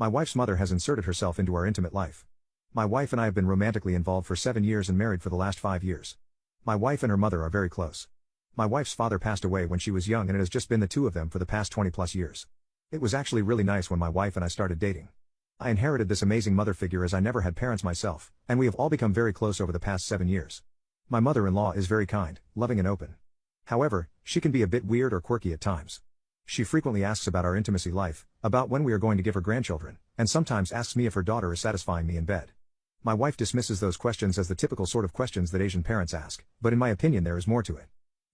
My wife's mother has inserted herself into our intimate life. My wife and I have been romantically involved for 7 years and married for the last 5 years. My wife and her mother are very close. My wife's father passed away when she was young and it has just been the two of them for the past 20 plus years. It was actually really nice when my wife and I started dating. I inherited this amazing mother figure as I never had parents myself, and we have all become very close over the past 7 years. My mother-in-law is very kind, loving and open. However, she can be a bit weird or quirky at times. She frequently asks about our intimacy life, about when we are going to give her grandchildren, and sometimes asks me if her daughter is satisfying me in bed. My wife dismisses those questions as the typical sort of questions that Asian parents ask, but in my opinion there is more to it.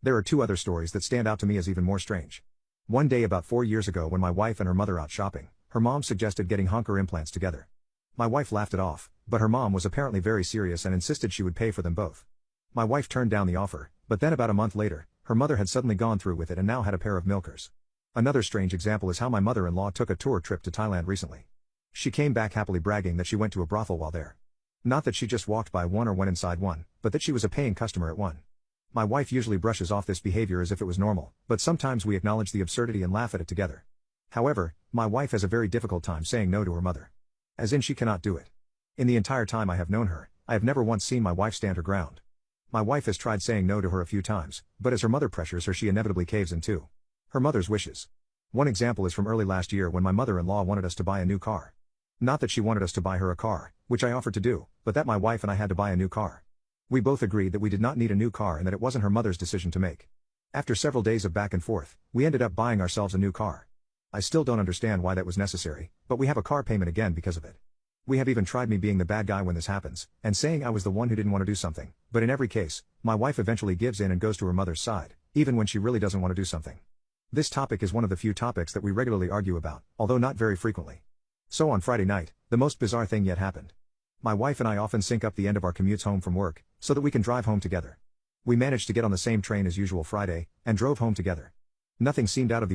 There are 2 other stories that stand out to me as even more strange. One day about 4 years ago when my wife and her mother out shopping, her mom suggested getting honker implants together. My wife laughed it off, but her mom was apparently very serious and insisted she would pay for them both. My wife turned down the offer, but then about a month later, her mother had suddenly gone through with it and now had a pair of milkers. Another strange example is how my mother-in-law took a tour trip to Thailand recently. She came back happily bragging that she went to a brothel while there. Not that she just walked by one or went inside one, but that she was a paying customer at one. My wife usually brushes off this behavior as if it was normal, but sometimes we acknowledge the absurdity and laugh at it together. However, my wife has a very difficult time saying no to her mother. As in she cannot do it. In the entire time I have known her, I have never once seen my wife stand her ground. My wife has tried saying no to her a few times, but as her mother pressures her she inevitably caves in too. Her mother's wishes. One example is from early last year when my mother-in-law wanted us to buy a new car. Not that she wanted us to buy her a car, which I offered to do, but that my wife and I had to buy a new car. We both agreed that we did not need a new car and that it wasn't her mother's decision to make. After several days of back and forth, we ended up buying ourselves a new car. I still don't understand why that was necessary, but we have a car payment again because of it. We have even tried me being the bad guy when this happens, and saying I was the one who didn't want to do something, but in every case, my wife eventually gives in and goes to her mother's side, even when she really doesn't want to do something. This topic is one of the few topics that we regularly argue about, although not very frequently. So on Friday night, the most bizarre thing yet happened. My wife and I often sync up the end of our commutes home from work, so that we can drive home together. We managed to get on the same train as usual Friday, and drove home together. Nothing seemed out of the